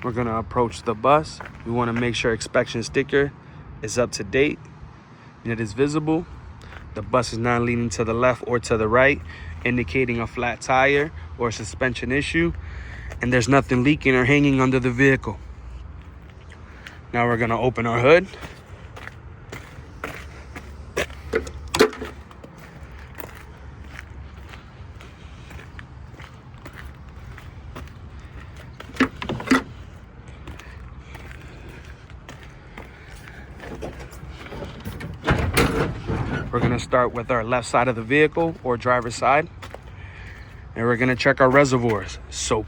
We're gonna approach the bus. We wanna make sure inspection sticker is up to date and it is visible. The bus is not leaning to the left or to the right, indicating a flat tire or suspension issue, and there's nothing leaking or hanging under the vehicle. Now we're gonna open our hood. We're gonna start with our left side of the vehicle or driver's side, and we're gonna check our reservoirs. So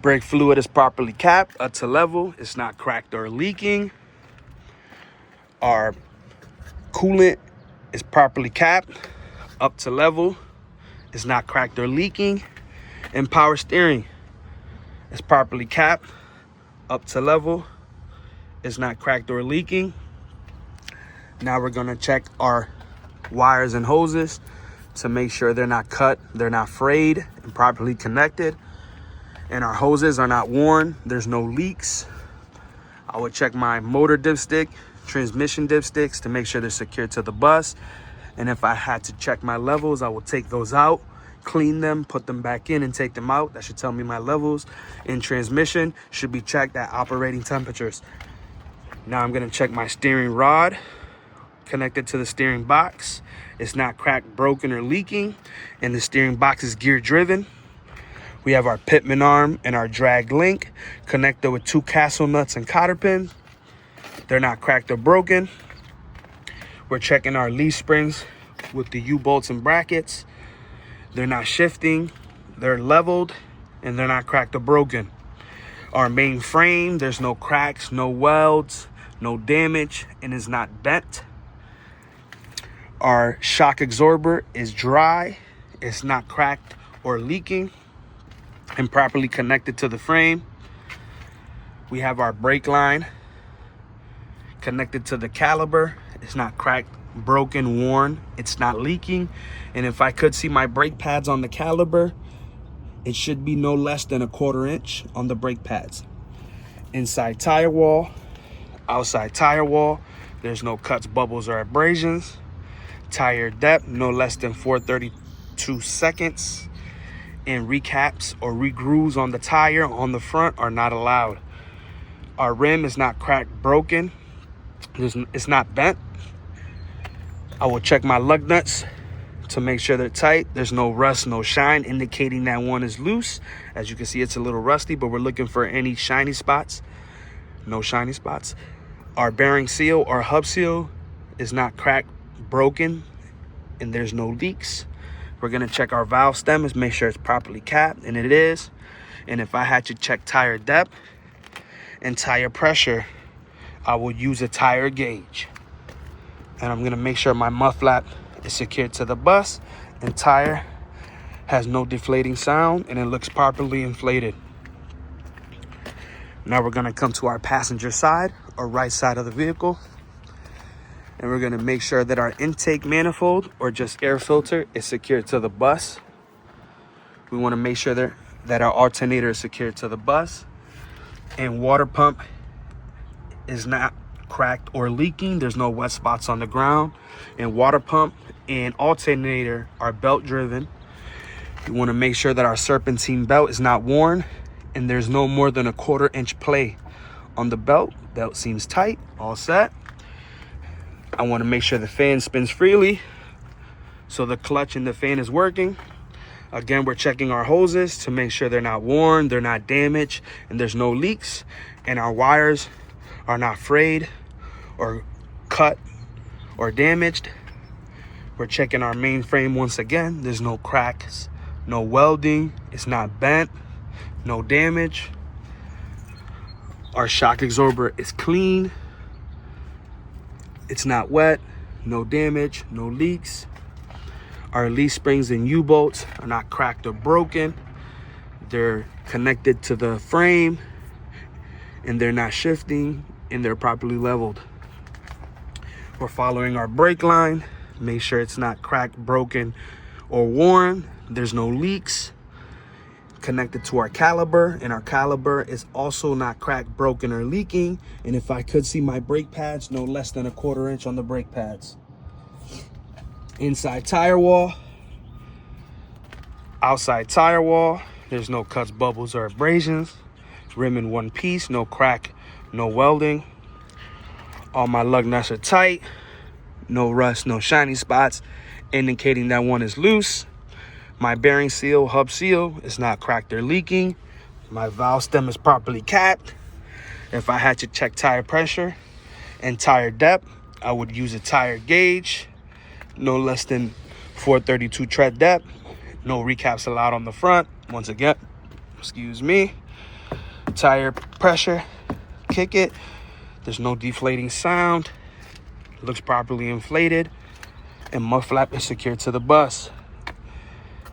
brake fluid is properly capped up to level. It's not cracked or leaking. Our coolant is properly capped up to level. It's not cracked or leaking. And power steering is properly capped up to level. It's not cracked or leaking. Now we're gonna check our wires and hoses to make sure they're not cut, they're not frayed, and properly connected. And our hoses are not worn. There's no leaks. I would check my motor dipstick, transmission dipsticks to make sure they're secured to the bus. And if I had to check my levels, I will take those out, clean them, put them back in, and take them out. That should tell me my levels. In transmission should be checked at operating temperatures. Now I'm gonna check my steering rod connected to the steering box. It's not cracked, broken, or leaking, and the steering box is gear driven. We have our pitman arm and our drag link connected with 2 castle nuts and cotter pins. They're not cracked or broken. We're checking our leaf springs with the U-bolts and brackets. They're not shifting, they're leveled, and they're not cracked or broken. Our main frame, there's no cracks, no welds, no damage, and is not bent. Our shock absorber is dry. It's not cracked or leaking and properly connected to the frame. We have our brake line connected to the caliper. It's not cracked, broken, worn. It's not leaking. And if I could see my brake pads on the caliper, it should be no less than 1/4 inch on the brake pads. Inside tire wall, outside tire wall, there's no cuts, bubbles, or abrasions. Tire depth, no less than 432 seconds. And recaps or regrooves on the tire on the front are not allowed. Our rim is not cracked, broken. It's not bent. I will check my lug nuts to make sure they're tight. There's no rust, no shine, indicating that one is loose. As you can see, it's a little rusty, but we're looking for any shiny spots. No shiny spots. Our bearing seal or hub seal is not cracked, broken, and there's no leaks. We're gonna check our valve stem and make sure it's properly capped, and it is. And if I had to check tire depth and tire pressure, I will use a tire gauge. And I'm gonna make sure my mud flap is secured to the bus and tire has no deflating sound and it looks properly inflated. Now we're gonna come to our passenger side or right side of the vehicle. And we're gonna make sure that our intake manifold or just air filter is secured to the bus. We wanna make sure that our alternator is secured to the bus. And water pump is not cracked or leaking. There's no wet spots on the ground. And water pump and alternator are belt driven. We wanna make sure that our serpentine belt is not worn and there's no more than 1/4 inch play on the belt. Belt seems tight, all set. I want to make sure the fan spins freely so the clutch and the fan is working. Again, we're checking our hoses to make sure they're not worn, they're not damaged, and there's no leaks. And our wires are not frayed or cut or damaged. We're checking our main frame once again. There's no cracks, no welding, it's not bent, no damage. Our shock absorber is clean. It's not wet, no damage, no leaks. Our leaf springs and U-bolts are not cracked or broken. They're connected to the frame and they're not shifting and they're properly leveled. We're following our brake line. Make sure it's not cracked, broken, or worn. There's no leaks. connected to our caliper, and our caliper is also not cracked, broken, or leaking. And if I could see my brake pads, no less than 1/4 inch on the brake pads. Inside tire wall, outside tire wall, there's no cuts, bubbles, or abrasions. Rim in one piece, no crack, no welding. All my lug nuts are tight, no rust, no shiny spots, indicating that one is loose. My bearing seal, hub seal, is not cracked or leaking. My valve stem is properly capped. If I had to check tire pressure and tire depth, I would use a tire gauge, no less than 432 tread depth. No recaps allowed on the front. Once again, excuse me. Tire pressure, kick it. There's no deflating sound. It looks properly inflated. And mud flap is secured to the bus.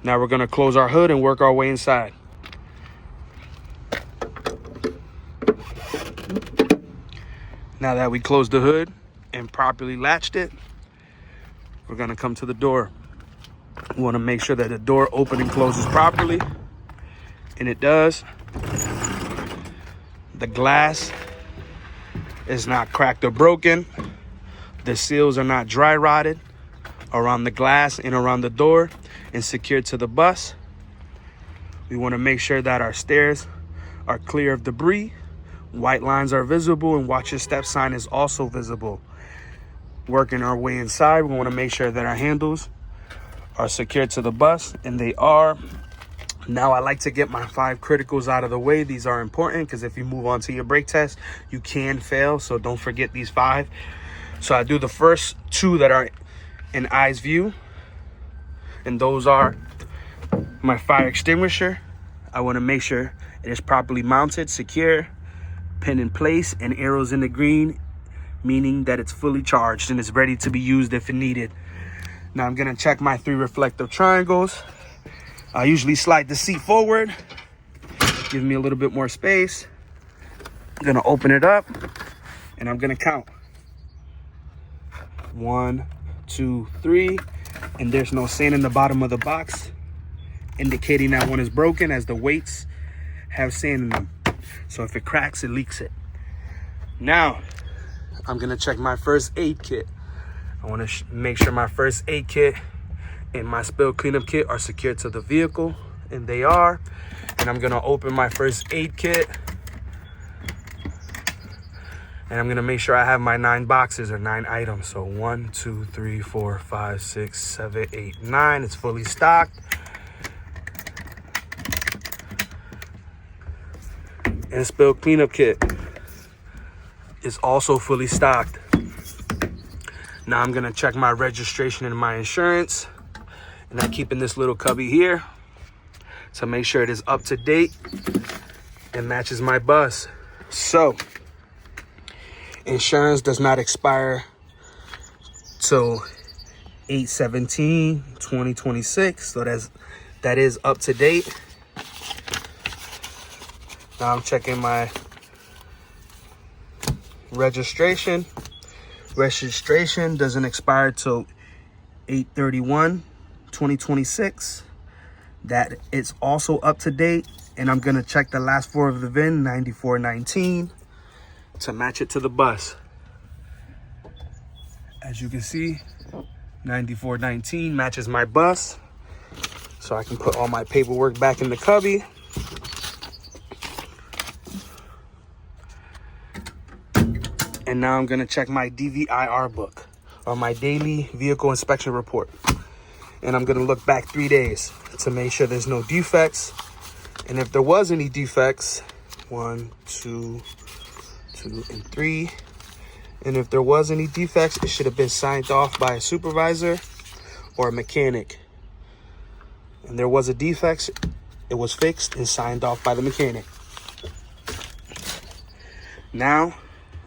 Now we're gonna close our hood and work our way inside. Now that we closed the hood and properly latched it, we're gonna come to the door. We wanna make sure that the door opens and closes properly, and it does. The glass is not cracked or broken. The seals are not dry rotted around the glass and around the door and secured to the bus. We want to make sure that our stairs are clear of debris. White lines are visible, and watch your step sign is also visible. Working our way inside, we want to make sure that our handles are secured to the bus, and they are. Now I like to get my 5 criticals out of the way. These are important because if you move on to your brake test, you can fail. So don't forget these 5. So I do the first 2 that are in eyes view. And those are my fire extinguisher. I want to make sure it is properly mounted, secure, pin in place, and arrows in the green, meaning that it's fully charged and it's ready to be used if needed. Now I'm going to check my 3 reflective triangles. I usually slide the seat forward, give me a little bit more space. I'm gonna open it up and I'm gonna count. 1, 2, 3, and there's no sand in the bottom of the box, indicating that one is broken as the weights have sand in them. So if it cracks, it leaks it. Now, I'm gonna check my first aid kit. I wanna make sure my first aid kit and my spill cleanup kit are secured to the vehicle, and they are. And I'm gonna open my first aid kit, and I'm gonna make sure I have my 9 boxes or 9 items. So 1, 2, 3, 4, 5, 6, 7, 8, 9. It's fully stocked. And spill cleanup kit is also fully stocked. Now I'm gonna check my registration and my insurance. And I'm keeping this little cubby here to make sure it is up to date and matches my bus. So, insurance does not expire till 8/17/2026. So that is up to date. Now I'm checking my registration. Registration doesn't expire till 8/31/2026. That it's also up to date, and I'm gonna check the last 4 of the VIN, 9419, to match it to the bus. As you can see, 9419 matches my bus, so I can put all my paperwork back in the cubby. And now I'm gonna check my DVIR book, or my daily vehicle inspection report. And I'm gonna look back 3 days to make sure there's no defects. And if there was any defects, 1, 2, 2, and 3. And if there was any defects, it should have been signed off by a supervisor or a mechanic. And there was a defect, it was fixed and signed off by the mechanic. Now,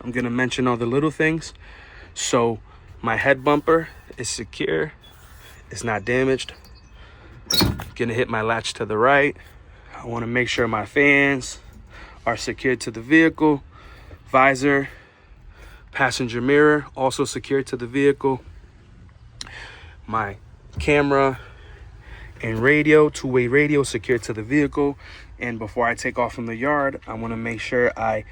I'm gonna mention all the little things. So my head bumper is secure. It's not damaged. Gonna hit my latch to the right. I wanna make sure my fans are secured to the vehicle. Visor, passenger mirror, also secured to the vehicle. My camera and radio, two-way radio secured to the vehicle. And before I take off from the yard, I want to make sure I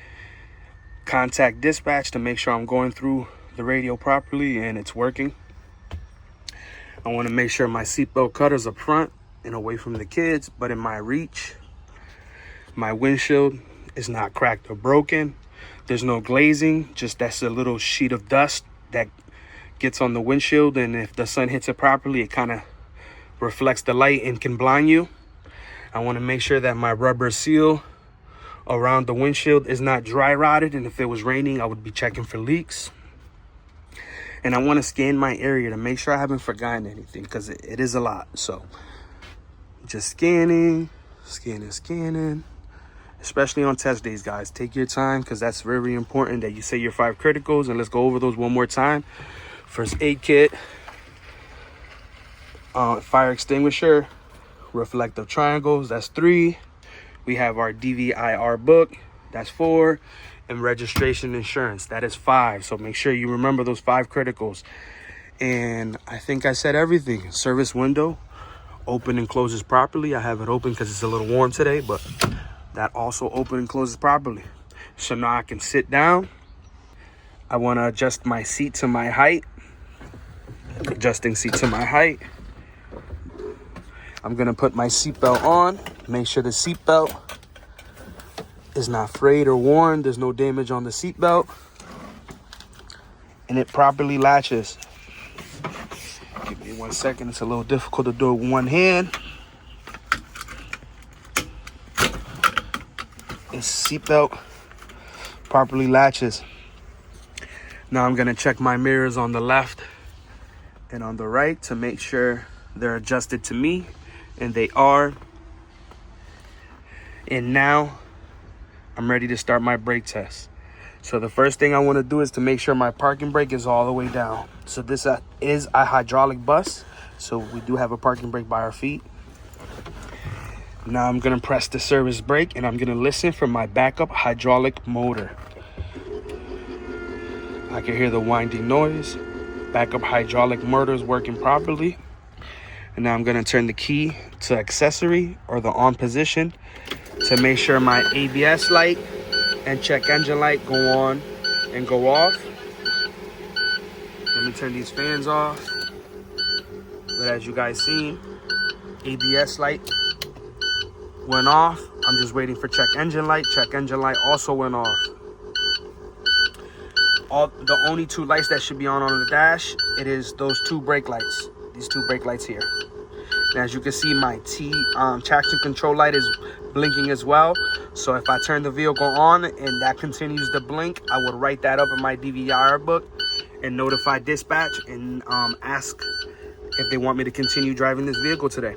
contact dispatch to make sure I'm going through the radio properly and it's working. I want to make sure my seatbelt cutter's up front and away from the kids, but in my reach. My windshield is not cracked or broken. There's no glazing, just that's a little sheet of dust that gets on the windshield, and if the sun hits it properly, it kind of reflects the light and can blind you. I want to make sure that my rubber seal around the windshield is not dry rotted, and if it was raining, I would be checking for leaks. And I want to scan my area to make sure I haven't forgotten anything, because it is a lot. So just scanning, especially on test days, guys. Take your time, because that's very important that you say your 5 criticals. And let's go over those one more time. First aid kit, fire extinguisher, reflective triangles, that's 3. We have our DVIR book, that's 4. And registration insurance, that is 5. So make sure you remember those 5 criticals. And I think I said everything. Service window open and closes properly. I have it open because it's a little warm today, but that also open and closes properly. So now I can sit down. I want to adjust my seat to my height. Adjusting seat to my height. I'm going to put my seatbelt on. Make sure the seatbelt is not frayed or worn. There's no damage on the seatbelt. And it properly latches. Give me 1 second. It's a little difficult to do it with one hand. This seatbelt properly latches. Now I'm going to check my mirrors on the left and on the right to make sure they're adjusted to me. And they are. And now I'm ready to start my brake test. So the first thing I want to do is to make sure my parking brake is all the way down. So this is a hydraulic bus. So we do have a parking brake by our feet. Now I'm going to press the service brake, and I'm going to listen for my backup hydraulic motor. I can hear the winding noise. Backup hydraulic motor is working properly. And now I'm going to turn the key to accessory or the on position to make sure my ABS light and check engine light go on and go off. Let me turn these fans off. But as you guys seen, ABS light went off. I'm just waiting for check engine light. Check engine light also went off. The only 2 lights that should be on the dash, it is those 2 brake lights. These 2 brake lights here. And as you can see, my traction control light is blinking as well. So if I turn the vehicle on and that continues to blink, I would write that up in my DVIR book and notify dispatch and ask if they want me to continue driving this vehicle today.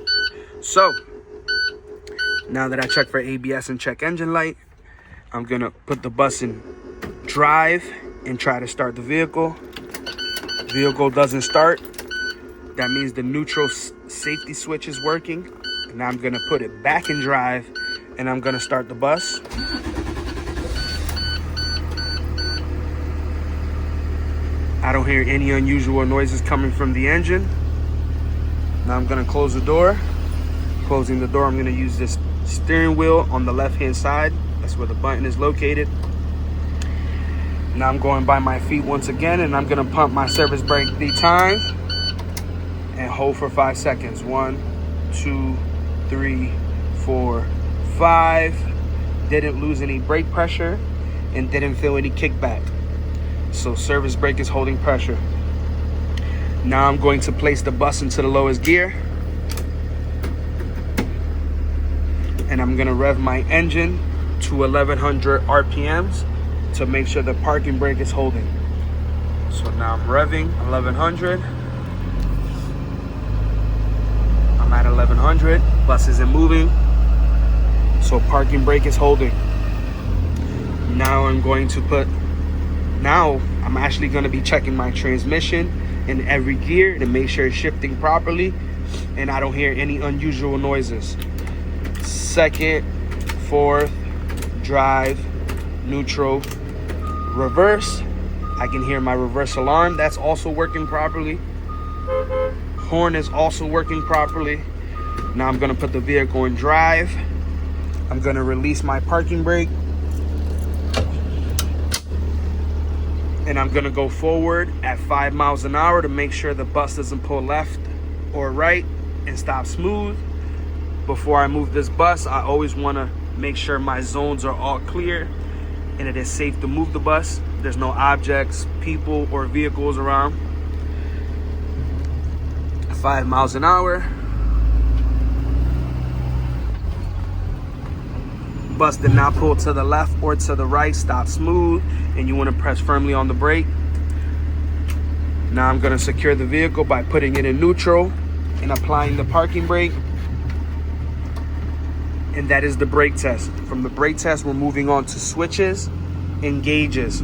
So now that I check for ABS and check engine light, I'm gonna put the bus in drive and try to start the vehicle. Vehicle doesn't start. That means the neutral safety switch is working. And now I'm gonna put it back in drive, and I'm gonna start the bus. I don't hear any unusual noises coming from the engine. Now I'm gonna close the door. Closing the door, I'm gonna use this steering wheel on the left-hand side. That's where the button is located. Now I'm going by my feet once again, and I'm gonna pump my service brake 3 times and hold for 5 seconds. 1, 2, 3, 4, 5. Didn't lose any brake pressure and didn't feel any kickback. So service brake is holding pressure. Now I'm going to place the bus into the lowest gear. And I'm gonna rev my engine to 1100 RPMs to make sure the parking brake is holding. So now I'm revving 1100. I'm at 1100. Bus isn't moving. So parking brake is holding. Now I'm actually going to be checking my transmission in every gear to make sure it's shifting properly and I don't hear any unusual noises. 2nd, 4th, drive, neutral, reverse. I can hear my reverse alarm. That's also working properly. Horn is also working properly. Now I'm gonna put the vehicle in drive. I'm gonna release my parking brake. And I'm gonna go forward at 5 miles an hour to make sure the bus doesn't pull left or right and stop smooth. Before I move this bus, I always wanna make sure my zones are all clear and it is safe to move the bus. There's no objects, people, or vehicles around. 5 miles an hour. Bus did not pull to the left or to the right, stop smooth, and you want to press firmly on the brake. Now I'm going to secure the vehicle by putting it in neutral and applying the parking brake. And that is the brake test. From the brake test, we're moving on to switches and gauges.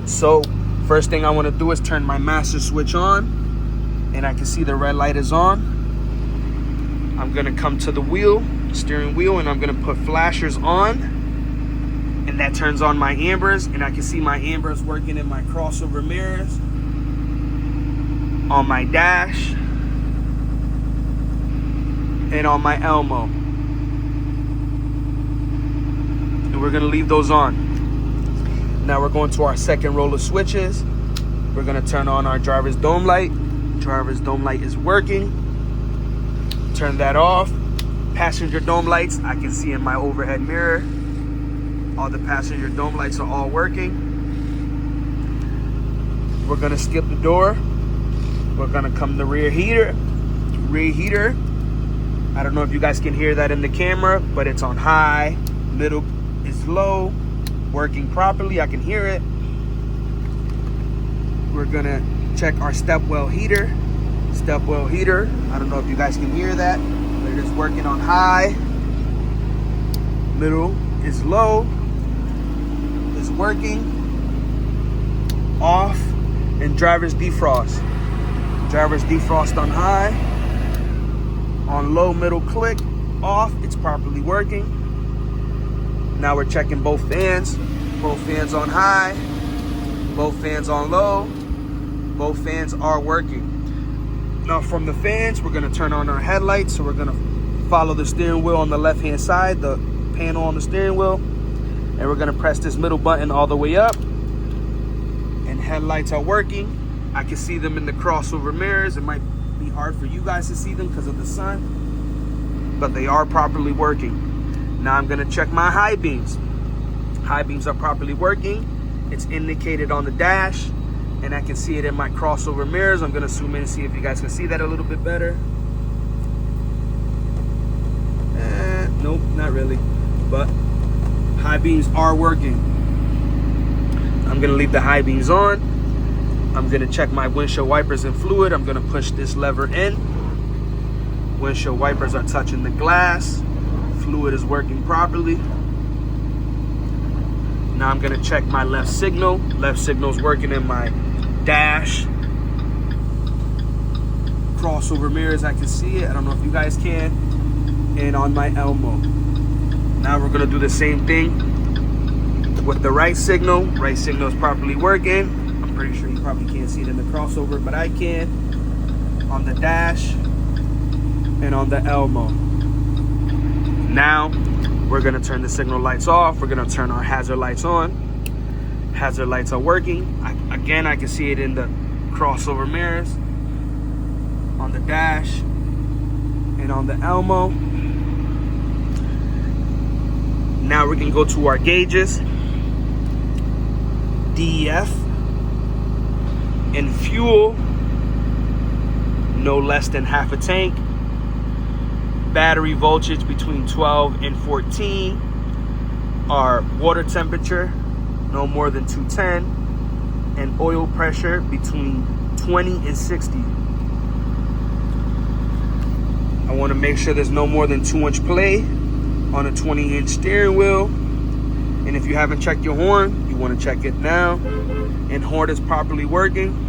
So first thing I want to do is turn my master switch on, and I can see the red light is on. I'm going to come to the wheel, steering wheel, and I'm going to put flashers on, and that turns on my ambers, and I can see my ambers working in my crossover mirrors, on my dash, and on my Elmo. And we're going to leave those on. Now we're going to our second roll of switches. We're going to turn on our driver's dome light. Driver's dome light is working. Turn that off. Passenger dome lights, I can see in my overhead mirror. All the passenger dome lights are all working. We're gonna skip the door. We're gonna come to rear heater. Rear heater, I don't know if you guys can hear that in the camera, but it's on high, middle is low, working properly, I can hear it. We're gonna check our step well heater. Step well heater, I don't know if you guys can hear that. It is working on high, middle is low, is working, off, and driver's defrost. Driver's defrost on high, on low, middle, click, off, it's properly working. Now we're checking both fans on high, both fans on low, both fans are working. Now from the fans, we're gonna turn on our headlights. So we're gonna follow the steering wheel on the left-hand side, the panel on the steering wheel, and we're gonna press this middle button all the way up, and headlights are working. I can see them in the crossover mirrors. It might be hard for you guys to see them because of the sun, but they are properly working. Now I'm gonna check my high beams. High beams are properly working. It's indicated on the dash, and I can see it in my crossover mirrors. I'm gonna zoom in and see if you guys can see that a little bit better. Nope, not really, but high beams are working. I'm gonna leave the high beams on. I'm gonna check my windshield wipers and fluid. I'm gonna push this lever in. Windshield wipers are touching the glass. Fluid is working properly. Now I'm gonna check my left signal. Left signal is working in my dash. Crossover mirrors, I can see it. I don't know if you guys can. And on my Elmo. Now we're gonna do the same thing with the right signal. Right signal is properly working. I'm pretty sure you probably can't see it in the crossover, but I can. On the dash and on the Elmo. Now we're gonna turn the signal lights off. We're gonna turn our hazard lights on. Hazard lights are working. Again, I can see it in the crossover mirrors, on the dash, and on the Elmo. Now we can go to our gauges. DEF and fuel, no less than half a tank. Battery voltage between 12 and 14. Our water temperature, no more than 210. And oil pressure between 20 and 60. I want to make sure there's no more than 2-inch play on a 20-inch steering wheel. And if you haven't checked your horn, you want to check it now. And horn is properly working.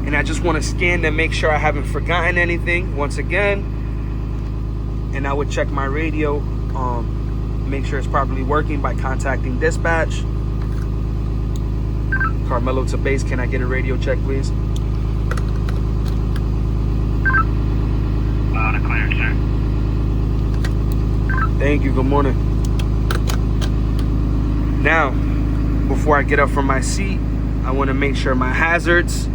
And I just want to scan to make sure I haven't forgotten anything once again. And I would check my radio, make sure it's properly working by contacting dispatch. Carmelo to base, can I get a radio check, please? cleared, sir. Thank you. Good morning. Now, before I get up from my seat, I want to make sure my hazards,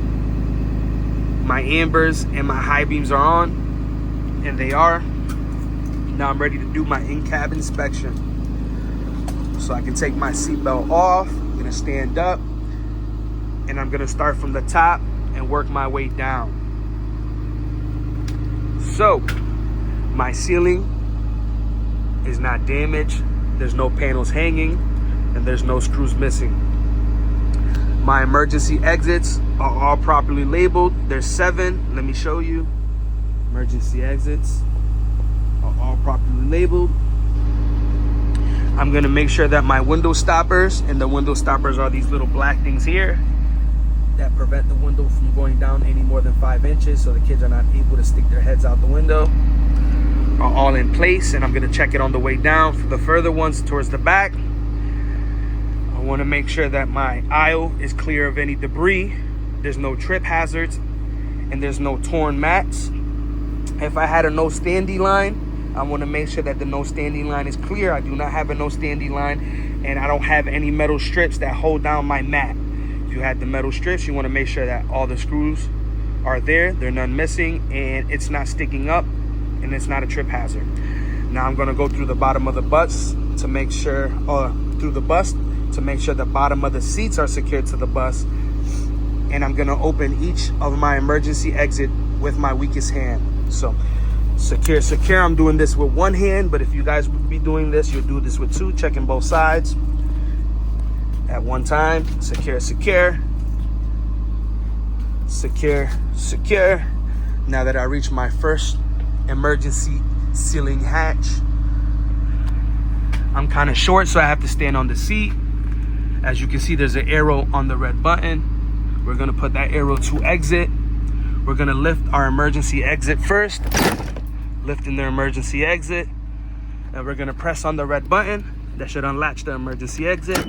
my ambers, and my high beams are on, and they are. Now I'm ready to do my in-cab inspection. So I can take my seatbelt off. I'm gonna stand up, and I'm gonna start from the top and work my way down. So, my ceiling is not damaged. There's no panels hanging, and there's no screws missing. My emergency exits are all properly labeled. There's 7. Let me show you. Emergency exits are all properly labeled. I'm gonna make sure that my window stoppers, and the window stoppers are these little black things here that prevent the window from going down any more than 5 inches, so the kids are not able to stick their heads out the window, are all in place. And I'm gonna check it on the way down. For the further ones towards the back, I wanna make sure that my aisle is clear of any debris. There's no trip hazards, and there's no torn mats. If I had a no standing line, I want to make sure that the no standing line is clear. I do not have a no standing line, and I don't have any metal strips that hold down my mat. If you had the metal strips, you want to make sure that all the screws are there, they're none missing, and it's not sticking up, and it's not a trip hazard. Now I'm going to go through the bottom of the bus to make sure, the bottom of the seats are secured to the bus, and I'm going to open each of my emergency exit with my weakest hand. So secure. I'm doing this with one hand, but if you guys would be doing this, you'll do this with 2, checking both sides at one time. Secure. Now that I reach my first emergency ceiling hatch, I'm kind of short, so I have to stand on the seat. As you can see, there's an arrow on the red button. We're gonna put that arrow to exit. We're gonna lift our emergency exit first. Lifting the emergency exit, and we're gonna press on the red button. That should unlatch the emergency exit.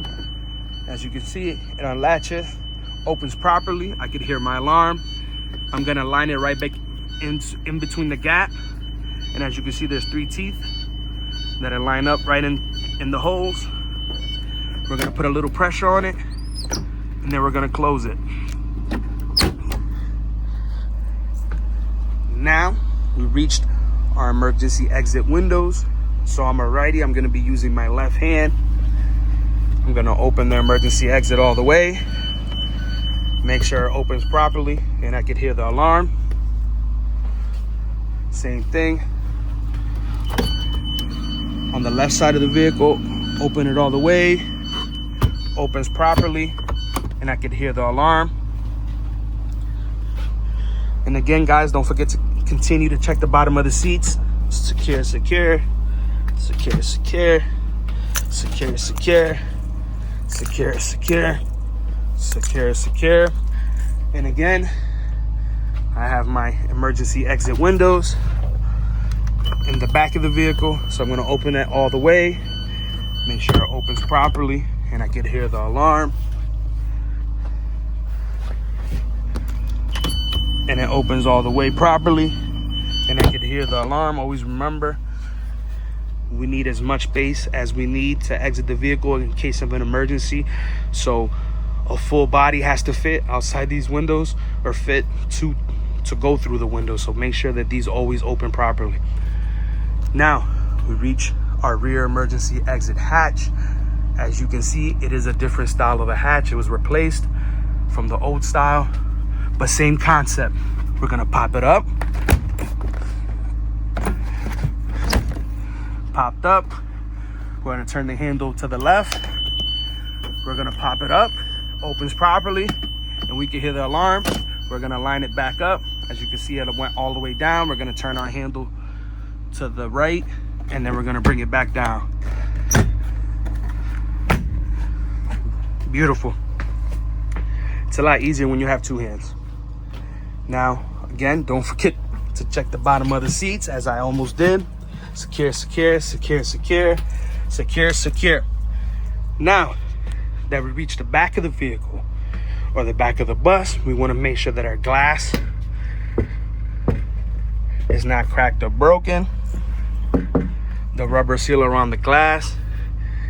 As you can see, it unlatches, opens properly. I could hear my alarm. I'm gonna line it right back in between the gap, and as you can see, there's 3 teeth that are lined up right in the holes. We're gonna put a little pressure on it, and then we're gonna close it. Now we reached our emergency exit windows. So I'm a righty, I'm gonna be using my left hand. I'm gonna open the emergency exit all the way. Make sure it opens properly, and I could hear the alarm. Same thing. On the left side of the vehicle, open it all the way. Opens properly, and I could hear the alarm. And again, guys, don't forget to continue to check the bottom of the seats. Secure. And again, I have my emergency exit windows in the back of the vehicle. So I'm gonna open it all the way. Make sure it opens properly, and I can hear the alarm. And it opens all the way properly, and I can hear the alarm. Always remember, we need as much space as we need to exit the vehicle in case of an emergency. So a full body has to fit outside these windows, or fit to go through the window. So make sure that these always open properly. Now we reach our rear emergency exit hatch. As you can see, it is a different style of a hatch. It was replaced from the old style, but same concept. We're gonna pop it up. Popped up. We're gonna turn the handle to the left. We're gonna pop it up. Opens properly, and we can hear the alarm. We're gonna line it back up. As you can see, it went all the way down. We're gonna turn our handle to the right, and then we're gonna bring it back down. Beautiful. It's a lot easier when you have 2 hands. Now, again, don't forget to check the bottom of the seats, as I almost did. Secure. Now that we reach the back of the vehicle, or the back of the bus, we want to make sure that our glass is not cracked or broken. The rubber seal around the glass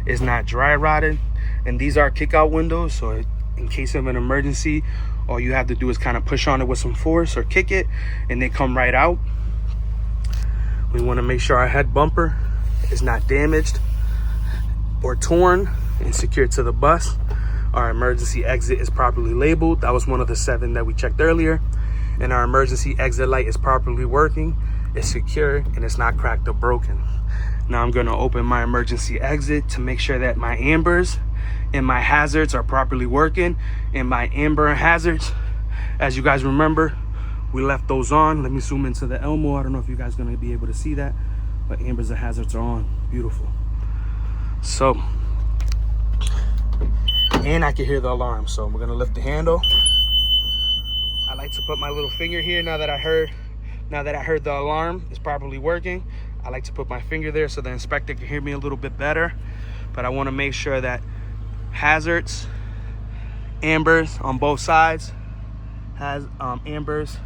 is not dry rotted. And these are kick out windows, so in case of an emergency, all you have to do is kind of push on it with some force or kick it and they come right out. We want to make sure our head bumper is not damaged or torn and secured to the bus. Our emergency exit is properly labeled. That was one of the 7 that we checked earlier. And our emergency exit light is properly working, it's secure, and it's not cracked or broken. Now I'm gonna open my emergency exit to make sure that my ambers and my hazards are properly working. And my amber hazards, as you guys remember, we left those on. Let me zoom into the Elmo. I don't know if you guys are gonna be able to see that, but ambers and hazards are on. Beautiful. So, and I can hear the alarm, so we're gonna lift the handle. I like to put my little finger here now that I heard the alarm is properly working. I like to put my finger there so the inspector can hear me a little bit better. But I want to make sure that hazards, ambers on both sides, ambers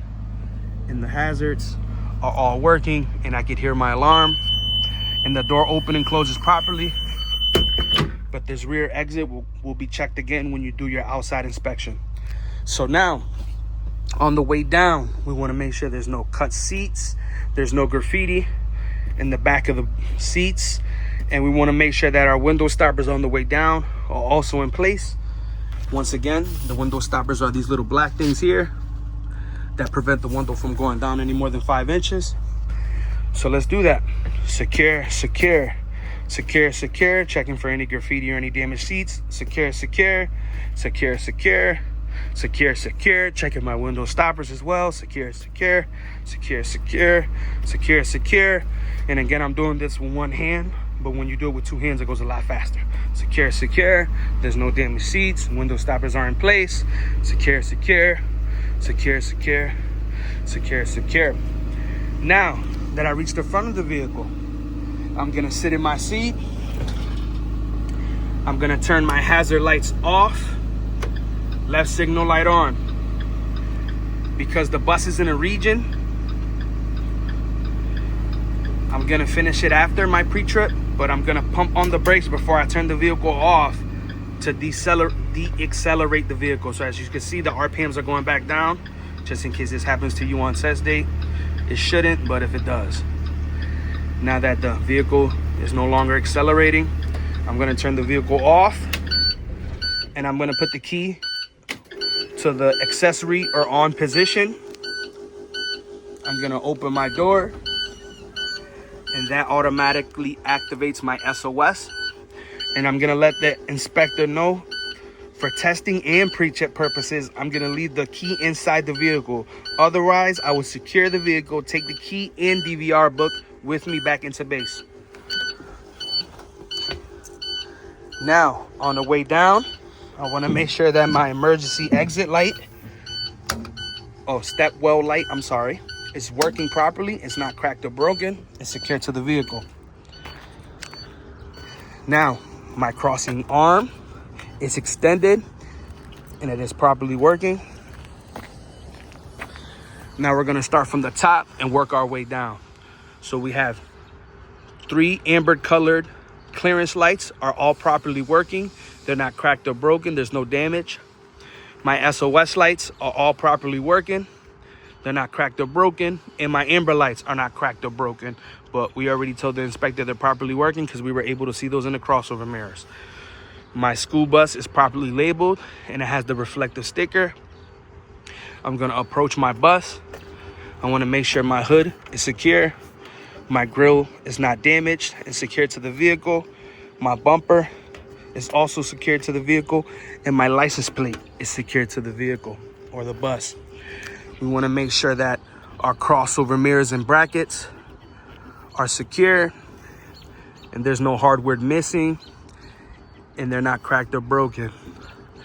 and the hazards are all working, and I could hear my alarm and the door open and closes properly. But this rear exit will be checked again when you do your outside inspection. So now, on the way down, we want to make sure there's no cut seats, there's no graffiti in the back of the seats, and we want to make sure that our window stoppers on the way down are also in place. Once again, the window stoppers are these little black things here that prevent the window from going down any more than 5 inches. So let's do that. Secure, secure, secure, secure. Checking for any graffiti or any damaged seats. Secure, secure, secure, secure, secure, secure. Checking my window stoppers as well. Secure, secure, secure, secure, secure, secure. And again, I'm doing this with one hand, but when you do it with 2 hands, it goes a lot faster. Secure, secure. There's no damaged seats. Window stoppers are in place. Secure, secure, secure, secure, secure, secure. Now that I reached the front of the vehicle, I'm gonna sit in my seat. I'm gonna turn my hazard lights off, left signal light on. Because the bus is in a region, I'm gonna finish it after my pre-trip, but I'm gonna pump on the brakes before I turn the vehicle off to de-accelerate the vehicle. So as you can see, the RPMs are going back down, just in case this happens to you on test day. It shouldn't, but if it does. Now that the vehicle is no longer accelerating, I'm gonna turn the vehicle off, and I'm gonna put the key to the accessory or on position. I'm gonna open my door, and that automatically activates my SOS. And I'm gonna let the inspector know, for testing and pre-check purposes, I'm gonna leave the key inside the vehicle. Otherwise, I will secure the vehicle, take the key and DVR book with me back into base. Now, on the way down, I wanna make sure that my emergency exit light, step well light, I'm sorry, is working properly. It's not cracked or broken. It's secured to the vehicle. Now, my crossing arm is extended and it is properly working. Now we're gonna start from the top and work our way down. So we have 3 amber colored clearance lights are all properly working. They're not cracked or broken. There's no damage. My SOS lights are all properly working. They're not cracked or broken. And my amber lights are not cracked or broken. But we already told the inspector they're properly working because we were able to see those in the crossover mirrors. My school bus is properly labeled and it has the reflective sticker. I'm gonna approach my bus. I wanna make sure my hood is secure. My grill is not damaged and secured to the vehicle. My bumper is also secured to the vehicle, and my license plate is secured to the vehicle or the bus. We wanna make sure that our crossover mirrors and brackets are secure and there's no hardware missing and they're not cracked or broken.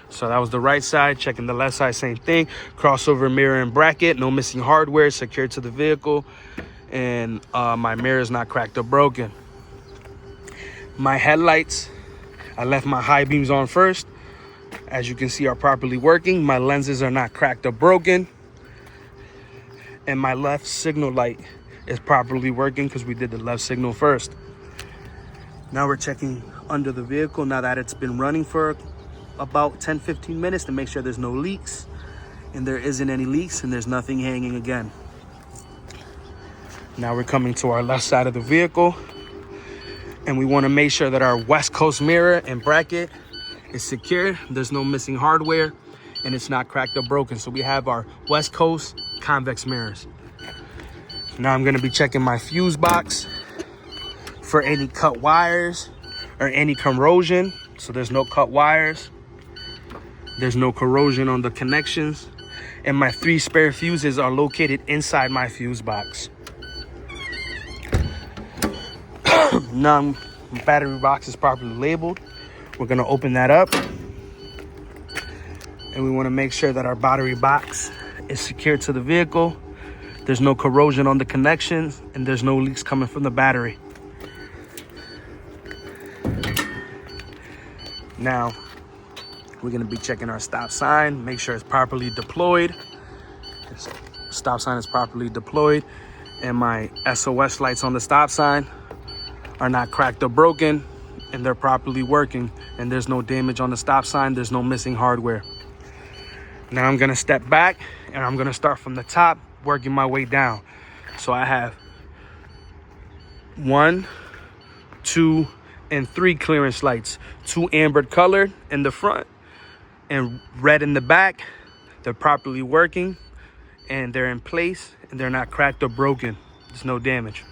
So that was the right side. Checking the left side, same thing. Crossover mirror and bracket, no missing hardware, secured to the vehicle, and my mirror is not cracked or broken. My headlights, I left my high beams on first. As you can see, are properly working. My lenses are not cracked or broken. And my left signal light is properly working because we did the left signal first. Now we're checking under the vehicle now that it's been running for about 10-15 minutes to make sure there's no leaks, and there isn't any leaks and there's nothing hanging again. Now we're coming to our left side of the vehicle, and we want to make sure that our West Coast mirror and bracket is secure. There's no missing hardware and it's not cracked or broken. So we have our West Coast convex mirrors. Now I'm going to be checking my fuse box for any cut wires or any corrosion. So there's no cut wires. There's no corrosion on the connections. And my 3 spare fuses are located inside my fuse box. Now the battery box is properly labeled. We're going to open that up. And we want to make sure that our battery box is secured to the vehicle. There's no corrosion on the connections and there's no leaks coming from the battery. Now, we're going to be checking our stop sign, make sure it's properly deployed. Stop sign is properly deployed, and my SOS lights on the stop sign are not cracked or broken, and they're properly working, and there's no damage on the stop sign. There's no missing hardware. Now I'm going to step back and I'm going to start from the top, working my way down. So I have 1, 2, and 3 clearance lights, 2 amber colored in the front and red in the back. They're properly working and they're in place and they're not cracked or broken. There's no damage.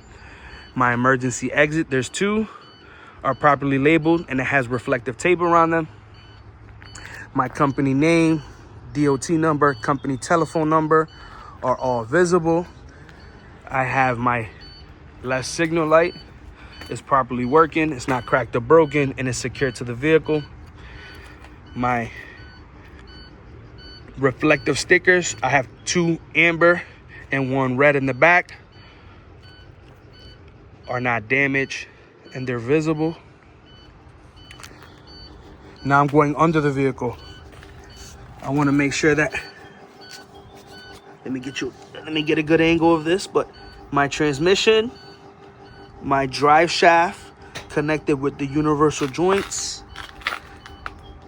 My emergency exit, there's 2, are properly labeled and it has reflective tape around them. My company name, DOT number, company telephone number are all visible. I have my left signal light is properly working. It's not cracked or broken and it's secured to the vehicle. My reflective stickers, I have 2 amber and 1 red in the back, are not damaged and they're visible. Now I'm going under the vehicle. I want to make sure that, let me get a good angle of this, but my transmission, my drive shaft connected with the universal joints,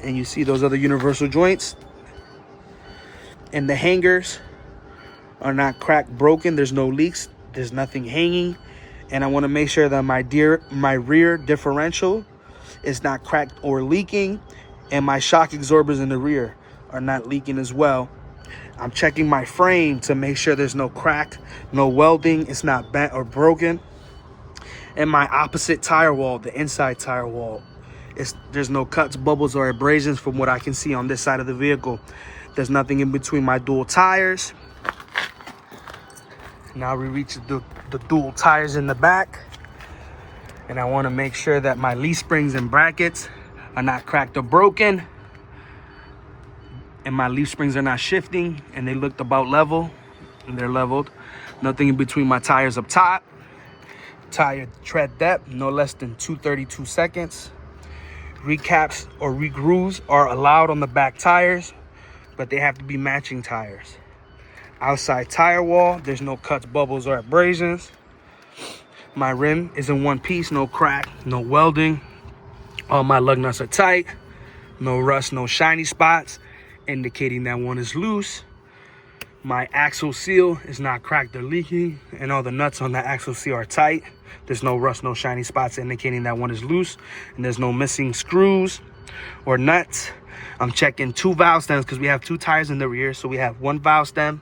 and you see those other universal joints, and the hangers are not cracked, broken. There's no leaks, there's nothing hanging. And I want to make sure that my rear differential is not cracked or leaking, and my shock absorbers in the rear are not leaking as well. I'm checking my frame to make sure there's no crack, no welding, it's not bent or broken. And my opposite tire wall, the inside tire wall, there's no cuts, bubbles, or abrasions from what I can see on this side of the vehicle. There's nothing in between my dual tires. Now we reach the dual tires in the back, and I want to make sure that my leaf springs and brackets are not cracked or broken, and my leaf springs are not shifting, and they looked about level, and they're leveled. Nothing in between my tires up top. Tire tread depth no less than 232 seconds. Recaps or regrooves are allowed on the back tires, but they have to be matching tires. Outside tire wall, there's no cuts, bubbles, or abrasions. My rim is in one piece, no crack, no welding. All my lug nuts are tight, no rust, no shiny spots, indicating that one is loose. My axle seal is not cracked or leaking, and all the nuts on the axle seal are tight. There's no rust, no shiny spots, indicating that one is loose, and there's no missing screws or nuts. I'm checking 2 valve stems because we have 2 tires in the rear, so we have 1 valve stem.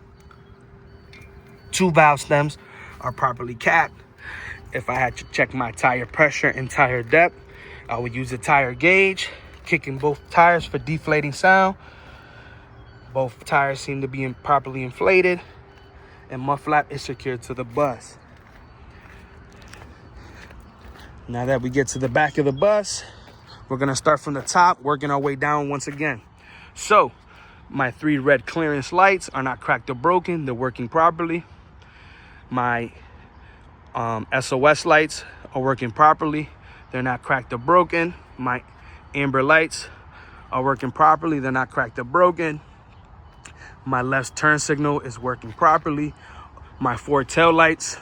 2 valve stems are properly capped. If I had to check my tire pressure and tire depth, I would use a tire gauge, kicking both tires for deflating sound. Both tires seem to be properly inflated, and mud flap is secured to the bus. Now that we get to the back of the bus, we're gonna start from the top, working our way down once again. So my 3 red clearance lights are not cracked or broken, they're working properly. My SOS lights are working properly, they're not cracked or broken. My amber lights are working properly, they're not cracked or broken. My left turn signal is working properly. My 4 tail lights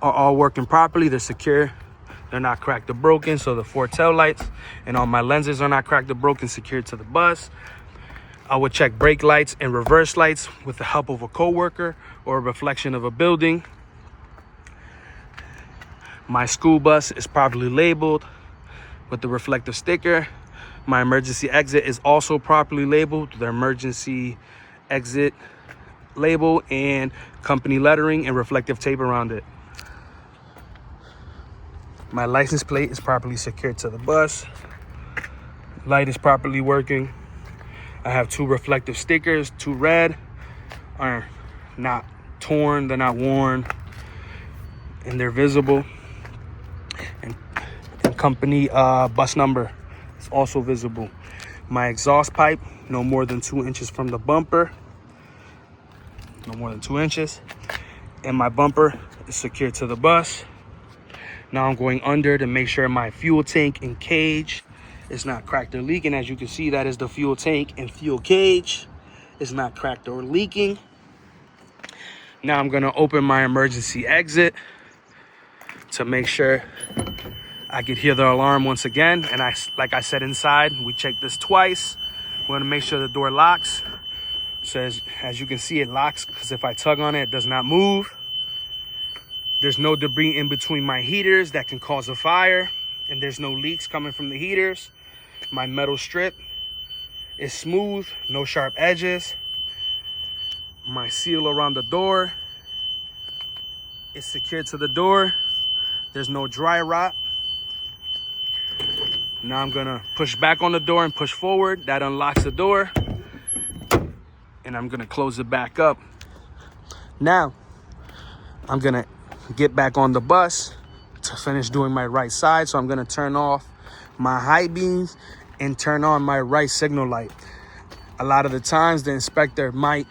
are all working properly. They're secure. They're not cracked or broken. So the 4 tail lights and all my lenses are not cracked or broken, secured to the bus. I would check brake lights and reverse lights with the help of a coworker or a reflection of a building. My school bus is properly labeled with the reflective sticker. My emergency exit is also properly labeled with the emergency exit label and company lettering and reflective tape around it. My license plate is properly secured to the bus. Light is properly working. I have 2 reflective stickers, 2 red, are not torn, they're not worn, and they're visible. And company bus number is also visible. My exhaust pipe, no more than 2 inches from the bumper, no more than 2 inches. And my bumper is secured to the bus. Now I'm going under to make sure my fuel tank and cage is not cracked or leaking. As you can see, that is the fuel tank and fuel cage. It's not cracked or leaking. Now I'm gonna open my emergency exit to make sure I could hear the alarm once again. And like I said inside, we checked this twice. We wanna make sure the door locks. So as you can see, it locks because if I tug on it, it does not move. There's no debris in between my heaters that can cause a fire, and there's no leaks coming from the heaters. My metal strip is smooth, no sharp edges. My seal around the door is secured to the door. There's no dry rot. Now I'm gonna push back on the door and push forward. That unlocks the door. And I'm gonna close it back up. Now, I'm gonna get back on the bus to finish doing my right side. So I'm gonna turn off my high beams and turn on my right signal light. A lot of the times the inspector might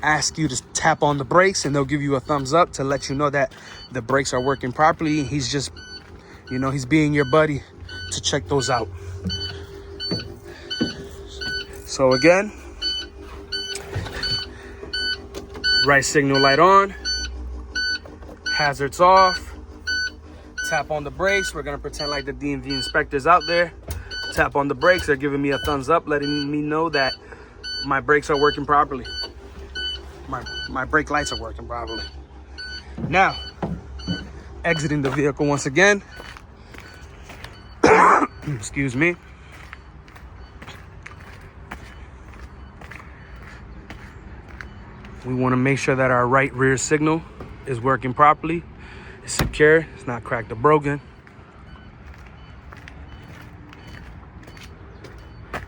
ask you to tap on the brakes and they'll give you a thumbs up to let you know that the brakes are working properly. He's just, he's being your buddy to check those out. So again, right signal light on, hazards off, tap on the brakes. We're gonna pretend like the DMV inspector's out there. Tap on the brakes, they're giving me a thumbs up, letting me know that my brakes are working properly. My brake lights are working properly. Now, exiting the vehicle once again. Excuse me. We want to make sure that our right rear signal is working properly. It's secure, it's not cracked or broken.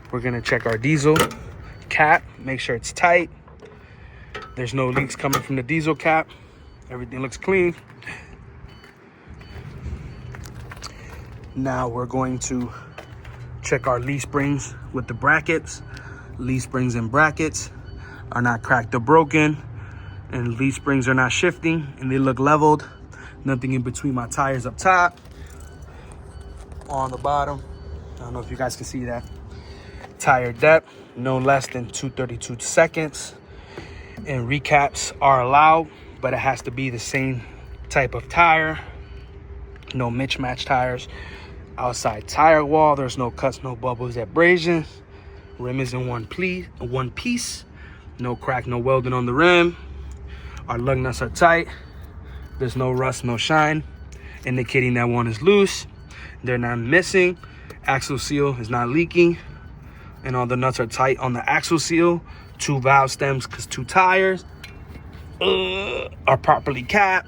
We're gonna check our diesel cap, make sure it's tight. There's no leaks coming from the diesel cap. Everything looks clean. Now we're going to check our leaf springs with the brackets. Leaf springs and brackets are not cracked or broken, and leaf springs are not shifting, and they look leveled. Nothing in between my tires up top, on the bottom. I don't know if you guys can see that. Tire depth, no less than 232 seconds. And recaps are allowed, but it has to be the same type of tire. No mismatched tires. Outside tire wall, there's no cuts, no bubbles, abrasions. Rim is in one piece. No crack, no welding on the rim. Our lug nuts are tight. There's no rust, no shine, indicating that one is loose. They're not missing. Axle seal is not leaking. And all the nuts are tight on the axle seal. 2 valve stems, because 2 tires are properly capped.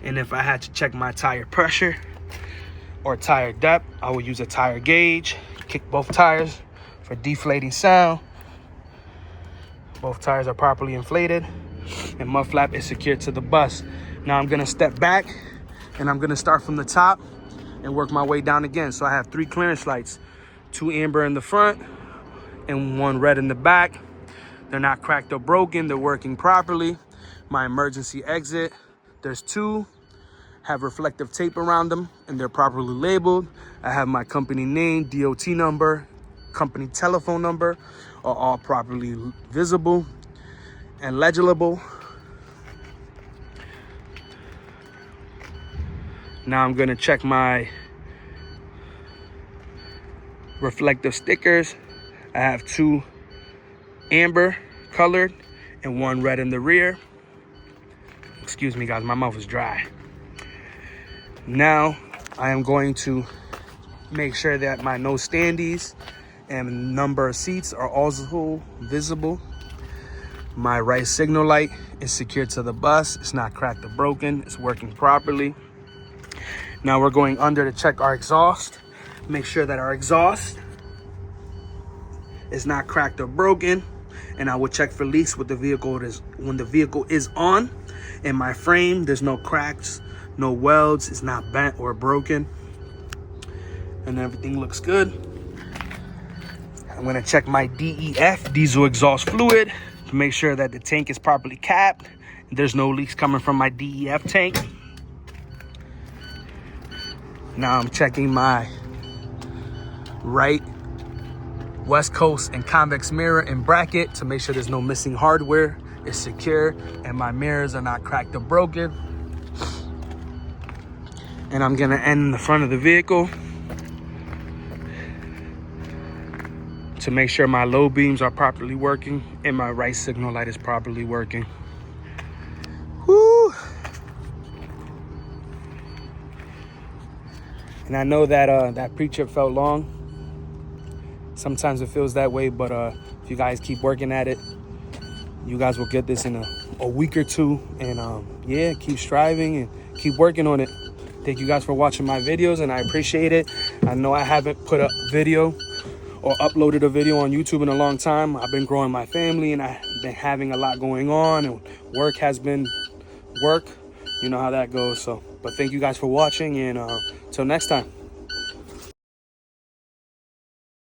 And if I had to check my tire pressure or tire depth, I would use a tire gauge. Kick both tires for deflating sound. Both tires are properly inflated, and mud flap is secured to the bus. Now I'm gonna step back, and I'm gonna start from the top and work my way down again. So I have 3 clearance lights, 2 amber in the front and 1 red in the back. They're not cracked or broken, they're working properly. My emergency exit, there's 2, have reflective tape around them, and they're properly labeled. I have my company name, DOT number, company telephone number are all properly visible and legible. Now I'm gonna check my reflective stickers. I have 2 amber colored and 1 red in the rear. Excuse me guys, my mouth is dry. Now I am going to make sure that my no standees and number of seats are also visible. My right signal light is secured to the bus. It's not cracked or broken. It's working properly. Now we're going under to check our exhaust. Make sure that our exhaust is not cracked or broken. And I will check for leaks when the vehicle is on. In my frame, there's no cracks, no welds. It's not bent or broken. And everything looks good. I'm gonna check my DEF, diesel exhaust fluid, to make sure that the tank is properly capped. There's no leaks coming from my DEF tank. Now I'm checking my right West Coast and convex mirror and bracket to make sure there's no missing hardware. It's secure and my mirrors are not cracked or broken. And I'm gonna end in the front of the vehicle to make sure my low beams are properly working and my right signal light is properly working. Woo! And I know that that pre-trip felt long. Sometimes it feels that way, but if you guys keep working at it, you guys will get this in a week or 2. And yeah, keep striving and keep working on it. Thank you guys for watching my videos, and I appreciate it. I know I haven't put a video or uploaded a video on YouTube in a long time. I've been growing my family and I've been having a lot going on, and work has been work. You know how that goes. So, but thank you guys for watching, and till next time.